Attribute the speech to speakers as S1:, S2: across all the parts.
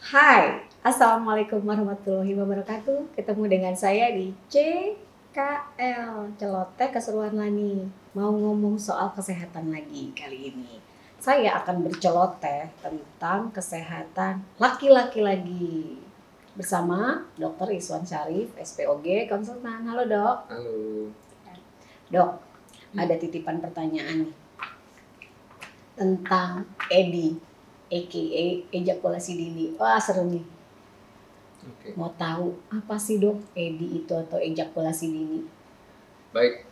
S1: Hai, Assalamualaikum warahmatullahi wabarakatuh. Ketemu dengan saya di CKL, Celoteh Keseruan Lani. Mau ngomong soal kesehatan lagi kali ini. Saya akan berceloteh tentang kesehatan laki-laki lagi. Bersama Dr. Iswan Syarif, SPOG, konsultan. Halo dok.
S2: Halo.
S1: Dok, ada titipan pertanyaan nih. Tentang EDI, aka ejakulasi dini. Wah seru nih.
S2: Oke.
S1: Mau tahu apa sih dok EDI itu atau ejakulasi dini?
S2: Baik,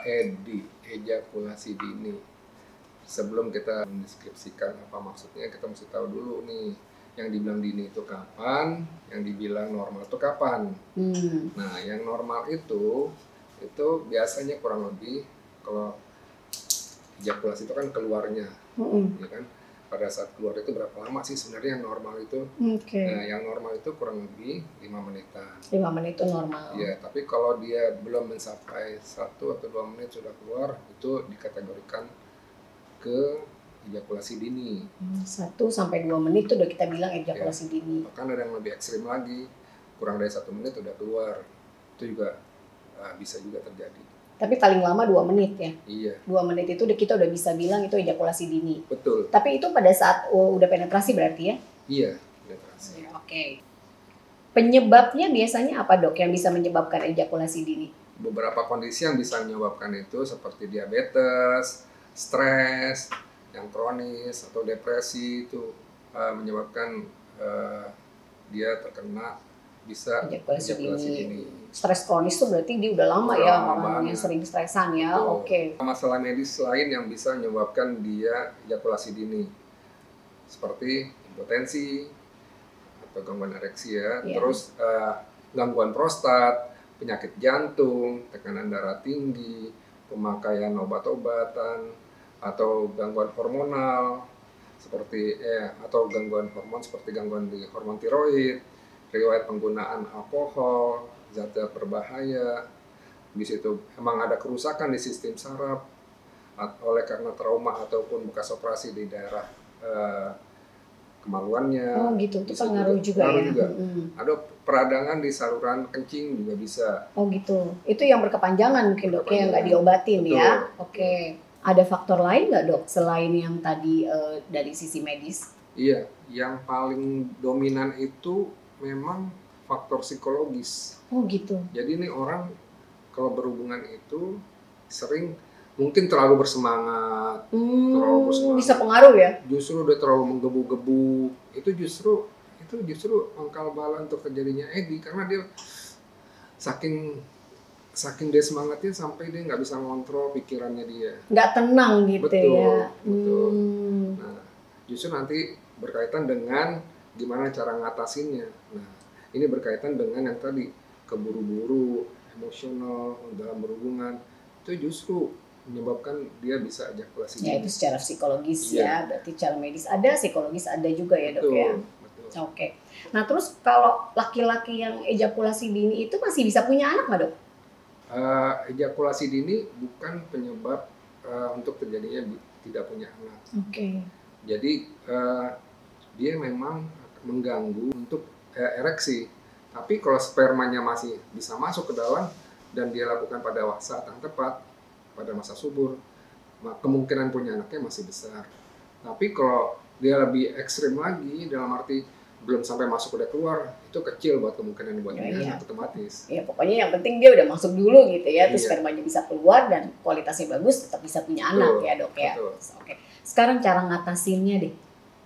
S2: EDI, ejakulasi dini. Sebelum kita mendeskripsikan apa maksudnya, kita mesti tahu dulu nih, yang dibilang dini itu kapan, yang dibilang normal itu kapan. Nah, yang normal itu biasanya kurang lebih kalau ejakulasi itu kan keluarnya, ya kan? Pada saat keluar itu berapa lama sih sebenarnya yang normal itu? Nah, yang normal itu kurang lebih 5 menitan.
S1: 5 menit itu normal.
S2: Ya, tapi kalau dia belum mencapai 1 atau 2 menit sudah keluar, itu dikategorikan ke ejakulasi dini.
S1: 1 sampai 2 menit itu udah kita bilang ejakulasi dini.
S2: Bahkan ada yang lebih ekstrim lagi, kurang dari 1 menit udah keluar. Itu juga bisa juga terjadi.
S1: Tapi paling lama 2 menit ya?
S2: Iya.
S1: 2 menit itu kita udah bisa bilang itu ejakulasi dini.
S2: Betul.
S1: Tapi itu pada saat udah penetrasi berarti ya?
S2: Iya, penetrasi.
S1: Oke. Penyebabnya biasanya apa dok yang bisa menyebabkan ejakulasi dini?
S2: Beberapa kondisi yang bisa menyebabkan itu seperti diabetes, stres, yang kronis atau depresi itu menyebabkan dia terkena bisa ejakulasi dini.
S1: Stres kronis itu berarti dia udah lama ya orang yang sering stresan ya. Oke.
S2: Masalah medis lain yang bisa menyebabkan dia ejakulasi dini seperti impotensi atau gangguan ereksi ya. Terus gangguan prostat, penyakit jantung, tekanan darah tinggi, pemakaian obat-obatan, atau gangguan hormonal seperti atau gangguan hormon seperti gangguan di hormon tiroid, riwayat penggunaan alkohol, zat-zat berbahaya. Di situ emang ada kerusakan di sistem saraf oleh karena trauma ataupun bekas operasi di daerah kemaluannya.
S1: Oh gitu, itu pengaruh juga ya.
S2: Ada peradangan di saluran kencing juga bisa.
S1: Oh gitu, itu yang berkepanjangan mungkin dok ya, nggak diobatin. Betul. Ya. Oke. Ada faktor lain nggak dok selain yang tadi dari sisi medis?
S2: Iya, yang paling dominan itu memang faktor psikologis.
S1: Oh gitu.
S2: Jadi ini orang kalau berhubungan itu sering mungkin terlalu bersemangat,
S1: bisa pengaruh ya?
S2: Justru udah terlalu menggebu-gebu, itu justru pangkal bala untuk terjadinya EDI karena dia saking dia semangatnya sampai dia nggak bisa ngontrol pikirannya dia.
S1: Nggak tenang gitu.
S2: Betul,
S1: ya.
S2: Betul. Nah, justru nanti berkaitan dengan gimana cara ngatasinnya. Nah, ini berkaitan dengan yang tadi keburu-buru, emosional dalam berhubungan itu justru menyebabkan dia bisa ejakulasi dini.
S1: Ya itu secara psikologis ya, berarti secara medis ada, psikologis ada juga ya dok ya. Betul. Oke. Nah terus kalau laki-laki yang ejakulasi dini itu masih bisa punya anak nggak dok?
S2: Ejakulasi dini bukan penyebab untuk terjadinya tidak punya anak.
S1: Oke.
S2: Jadi dia memang mengganggu untuk ereksi. Tapi kalau spermanya masih bisa masuk ke dalam dan dia lakukan pada saat yang tepat, pada masa subur, kemungkinan punya anaknya masih besar. Tapi kalau dia lebih ekstrim lagi, dalam arti belum sampai masuk udah keluar, itu kecil buat kemungkinan buat punya anak otomatis.
S1: Ya pokoknya yang penting dia udah masuk dulu gitu ya, terus spermanya bisa keluar dan kualitasnya bagus, tetap bisa punya anak ya dok ya. Oke. Sekarang cara ngatasinnya deh.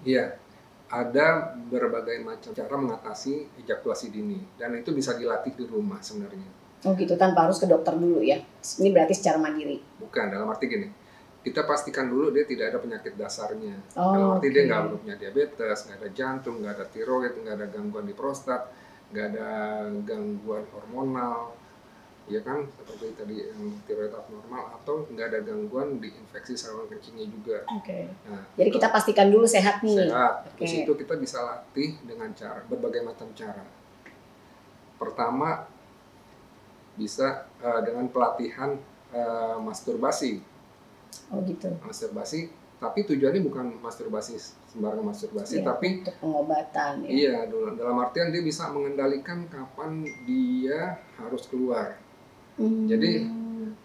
S2: Iya, ada berbagai macam cara mengatasi ejakulasi dini dan itu bisa dilatih di rumah sebenarnya.
S1: Oh gitu, tanpa harus ke dokter dulu ya? Ini berarti secara mandiri?
S2: Bukan, dalam arti gini, kita pastikan dulu dia tidak ada penyakit dasarnya. Dalam arti dia nggak punya diabetes, nggak ada jantung, nggak ada tiroid, nggak ada gangguan di prostat, nggak ada gangguan hormonal, ya kan, seperti tadi yang tiroid abnormal, atau nggak ada gangguan di infeksi saluran kencingnya juga.
S1: Nah, jadi kita pastikan dulu sehat nih.
S2: Sehat. Terus itu kita bisa latih dengan berbagai macam cara. Pertama, bisa dengan pelatihan masturbasi.
S1: Oh gitu.
S2: Masturbasi, tapi tujuannya bukan masturbasi sembarang masturbasi,
S1: ya,
S2: tapi
S1: untuk pengobatan ya.
S2: iya, dalam artian dia bisa mengendalikan kapan dia harus keluar. Jadi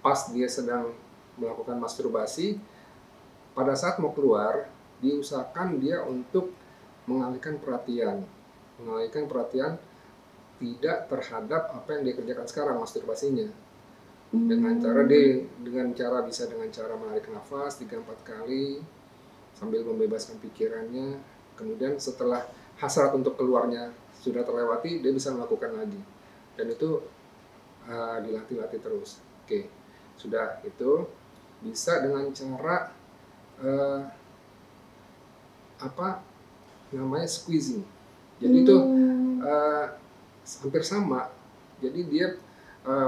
S2: pas dia sedang melakukan masturbasi, pada saat mau keluar, diusahakan dia untuk mengalihkan perhatian tidak terhadap apa yang dia kerjakan sekarang, masturbasinya. Dengan cara menarik nafas 3-4 kali sambil membebaskan pikirannya. Kemudian setelah hasrat untuk keluarnya sudah terlewati, dia bisa melakukan lagi. Dan itu dilatih terus. Oke, sudah itu bisa dengan cara squeezing. Jadi itu hampir sama. Jadi dia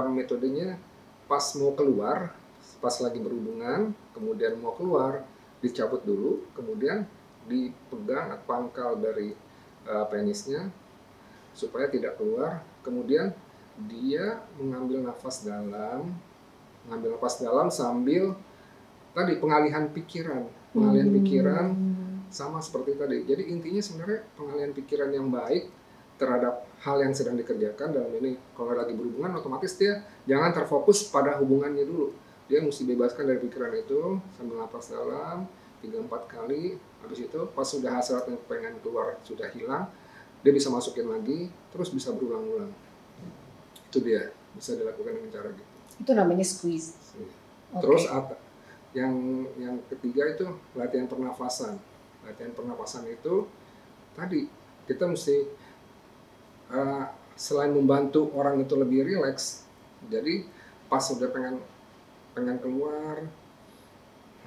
S2: metodenya pas mau keluar, pas lagi berhubungan, kemudian mau keluar, dicabut dulu, kemudian dipegang pangkal dari penisnya supaya tidak keluar, kemudian dia mengambil nafas dalam sambil tadi pengalihan pikiran sama seperti tadi. Jadi intinya sebenarnya pengalihan pikiran yang baik terhadap hal yang sedang dikerjakan. Dalam ini kalau lagi berhubungan, otomatis dia jangan terfokus pada hubungannya dulu, dia mesti bebaskan dari pikiran itu sambil nafas dalam 3-4 kali. Habis itu pas sudah hasrat yang pengen keluar sudah hilang, dia bisa masukin lagi, terus bisa berulang-ulang. Itu dia bisa dilakukan dengan cara gitu.
S1: Itu namanya squeeze.
S2: Terus yang ketiga itu latihan pernafasan itu tadi kita mesti selain membantu orang itu lebih rileks, jadi pas udah pengen keluar,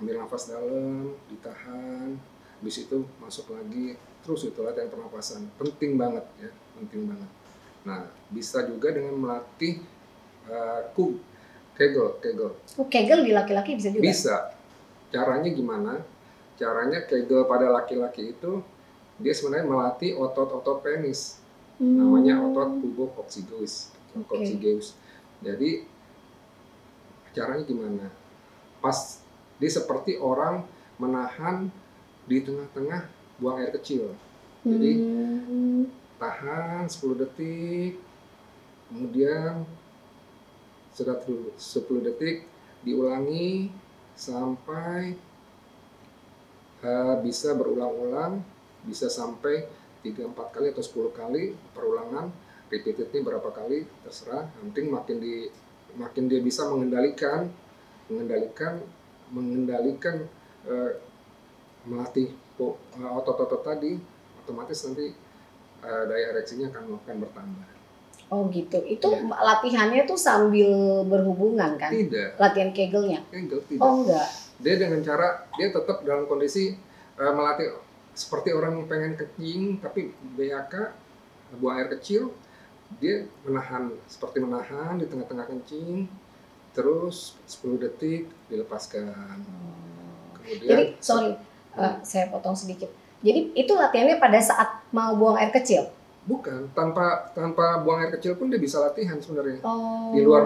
S2: ambil nafas dalam, ditahan, habis itu masuk lagi, terus itu latihan pernapasan penting banget. Nah, bisa juga dengan melatih Kegel.
S1: Kegel di laki-laki bisa juga?
S2: Bisa. Caranya gimana? Caranya Kegel pada laki-laki itu dia sebenarnya melatih otot-otot penis. Namanya otot pubococcygeusis. Jadi caranya gimana? Pas dia seperti orang menahan di tengah-tengah buang air kecil. Jadi tahan 10 detik, kemudian sudah 10 detik diulangi sampai bisa berulang-ulang, bisa sampai 3-4 kali atau 10 kali perulangan, repeatednya berapa kali terserah. Penting makin dia bisa mengendalikan melatih otot-otot tadi, otomatis nanti daya ereksinya akan bertambah.
S1: Oh gitu. Itu latihannya tuh sambil berhubungan kan?
S2: Tidak.
S1: Latihan Kegelnya?
S2: Kegel tidak.
S1: Oh enggak.
S2: Dia dengan cara dia tetap dalam kondisi melatih seperti orang pengen kencing tapi BAK, buang air kecil, dia menahan di tengah-tengah kencing, terus 10 detik dilepaskan. Kemudian
S1: jadi saya potong sedikit. Jadi itu latihannya pada saat mau buang air kecil?
S2: Bukan, tanpa buang air kecil pun dia bisa latihan sebenarnya. Di luar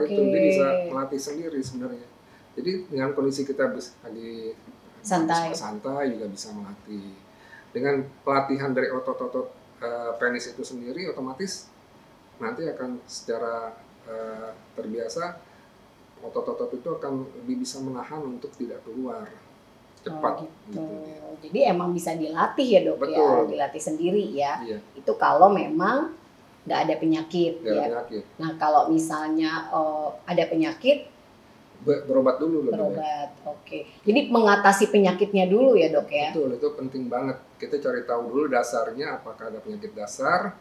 S2: itu dia bisa melatih sendiri sebenarnya. Jadi dengan kondisi kita lagi santai juga bisa melatih. Dengan pelatihan dari otot-otot penis itu sendiri, otomatis nanti akan secara terbiasa otot-otot itu akan lebih bisa menahan untuk tidak keluar cepat.
S1: Gitu. Jadi emang bisa dilatih ya dok.
S2: Betul.
S1: Ya, dilatih sendiri ya.
S2: Iya.
S1: Itu kalau memang nggak ada penyakit.
S2: Penyakit.
S1: Nah kalau misalnya ada penyakit,
S2: berobat dulu lebih
S1: baik. Oke. Jadi mengatasi penyakitnya dulu ya dok ya.
S2: Betul, itu penting banget. Kita cari tahu dulu dasarnya, apakah ada penyakit dasar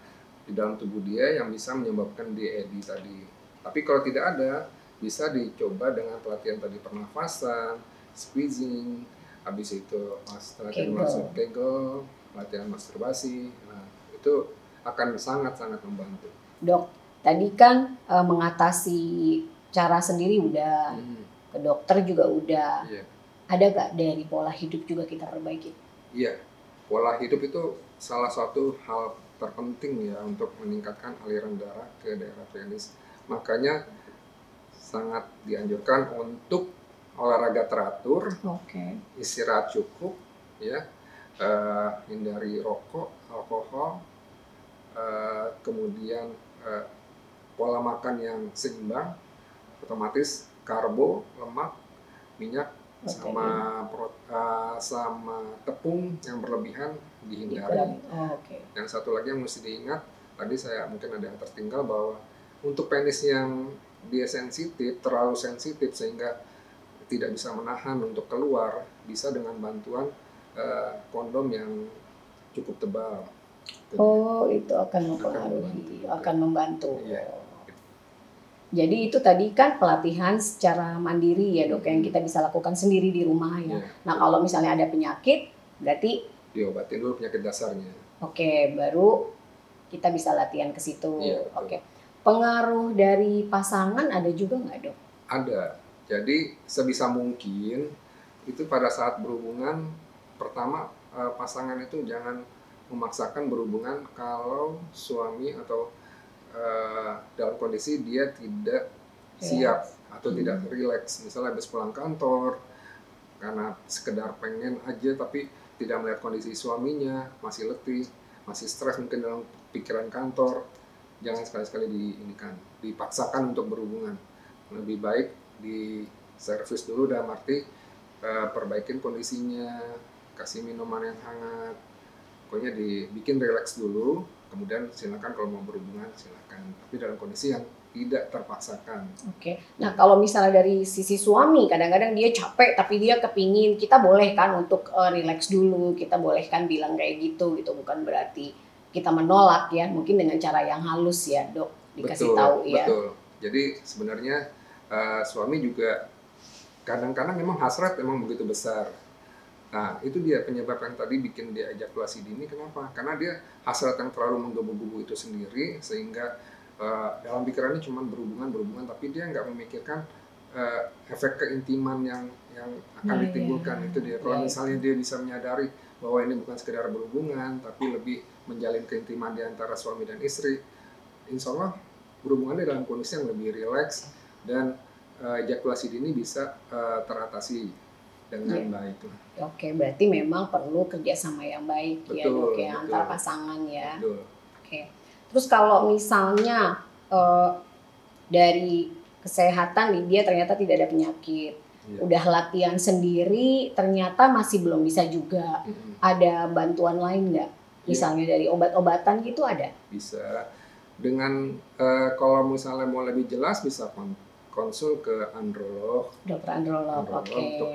S2: di dalam tubuh dia yang bisa menyebabkan DED tadi. Tapi kalau tidak ada, bisa dicoba dengan pelatihan tadi pernafasan, squeezing, habis itu latihan Kegel, latihan masturbasi. Nah, itu akan sangat-sangat membantu.
S1: Dok, tadi kan mengatasi cara sendiri udah, ke dokter juga udah.
S2: Iya.
S1: Ada gak dari pola hidup juga kita perbaiki?
S2: Iya, pola hidup itu salah satu hal terpenting ya untuk meningkatkan aliran darah ke daerah penis. Makanya sangat dianjurkan untuk olahraga teratur, istirahat cukup, ya, hindari rokok, alkohol, kemudian pola makan yang seimbang, otomatis karbo, lemak, minyak, sama tepung yang berlebihan dihindari. Yang satu lagi yang mesti diingat, tadi saya mungkin ada yang tertinggal, bahwa untuk penis yang dia sensitif, terlalu sensitif sehingga tidak bisa menahan untuk keluar, bisa dengan bantuan kondom yang cukup tebal.
S1: Oh, itu akan mempengaruhi, akan membantu.
S2: Iya.
S1: Jadi itu tadi kan pelatihan secara mandiri ya dok, yang kita bisa lakukan sendiri di rumah ya. Nah kalau misalnya ada penyakit, berarti
S2: diobatin dulu penyakit dasarnya.
S1: Oke, baru kita bisa latihan ke situ.
S2: Iya,
S1: oke. Pengaruh dari pasangan ada juga nggak dok?
S2: Ada. Jadi sebisa mungkin itu pada saat berhubungan, pertama pasangan itu jangan memaksakan berhubungan kalau suami atau dalam kondisi dia tidak siap atau tidak rileks. Misalnya habis pulang kantor karena sekedar pengen aja tapi tidak melihat kondisi suaminya, masih letih, masih stres mungkin dalam pikiran kantor, jangan sekali-sekali dipaksakan untuk berhubungan. Lebih baik di servis dulu, dalam arti perbaikin kondisinya, kasih minuman yang hangat, pokoknya dibikin rileks dulu. Kemudian silakan kalau mau berhubungan silakan, tapi dalam kondisi yang tidak terpaksakan.
S1: Oke. Nah kalau misalnya dari sisi suami, kadang-kadang dia capek tapi dia kepingin, kita boleh kan untuk relax dulu, kita boleh kan bilang kayak gitu, bukan berarti kita menolak ya, mungkin dengan cara yang halus ya dok, dikasih tahu ya.
S2: Betul. Jadi sebenarnya suami juga kadang-kadang memang hasrat memang begitu besar. Nah, itu dia penyebab yang tadi bikin dia ejakulasi dini. Kenapa? Karena dia hasrat yang terlalu menggebu-gebu itu sendiri, sehingga dalam pikirannya cuma berhubungan, tapi dia nggak memikirkan efek keintiman yang akan ditimbulkan. Itu dia. Kalau misalnya dia bisa menyadari bahwa ini bukan sekedar berhubungan, tapi lebih menjalin keintiman di antara suami dan istri, insya Allah berhubungannya dalam kondisi yang lebih rileks, dan ejakulasi dini bisa teratasi dengan baik.
S1: Oke, berarti memang perlu kerjasama yang baik ya dok ya, antara pasangan ya.
S2: Betul.
S1: Oke. Terus kalau misalnya dari kesehatan nih, dia ternyata tidak ada penyakit, udah latihan sendiri ternyata masih belum bisa juga, ada bantuan lain nggak? Misalnya dari obat-obatan gitu ada?
S2: Bisa. Dengan kalau misalnya mau lebih jelas bisa konsul ke androlog,
S1: dokter androlog,
S2: untuk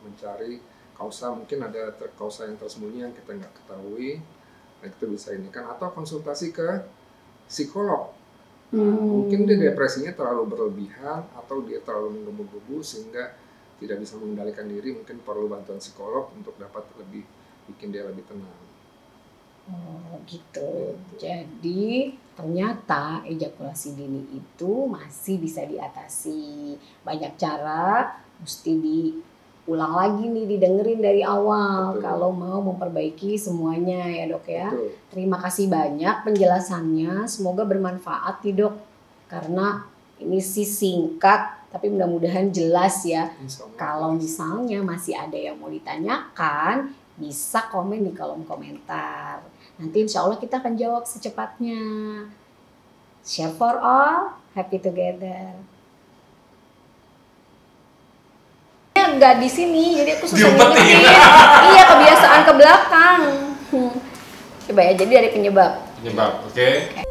S2: mencari kausa, mungkin ada kausa yang tersembunyi yang kita nggak ketahui, nah itu bisa ini kan, atau konsultasi ke psikolog. Mungkin dia depresinya terlalu berlebihan atau dia terlalu menggebu-gebu sehingga tidak bisa mengendalikan diri, mungkin perlu bantuan psikolog untuk dapat lebih bikin dia lebih tenang.
S1: Oh gitu. Jadi ternyata ejakulasi dini itu masih bisa diatasi. Banyak cara, mesti diulang lagi nih, didengerin dari awal. Kalau mau memperbaiki semuanya ya dok ya. Terima kasih banyak penjelasannya, semoga bermanfaat nih dok. Karena ini sih singkat, tapi mudah-mudahan jelas ya. Kalau misalnya masih ada yang mau ditanyakan, bisa komen di kolom komentar. Nanti insya Allah kita akan jawab secepatnya. Share for all, happy together. Nggak di sini, jadi aku susah ngingetin. Iya, kebiasaan ke belakang. Coba ya, jadi dari penyebab.
S3: Oke.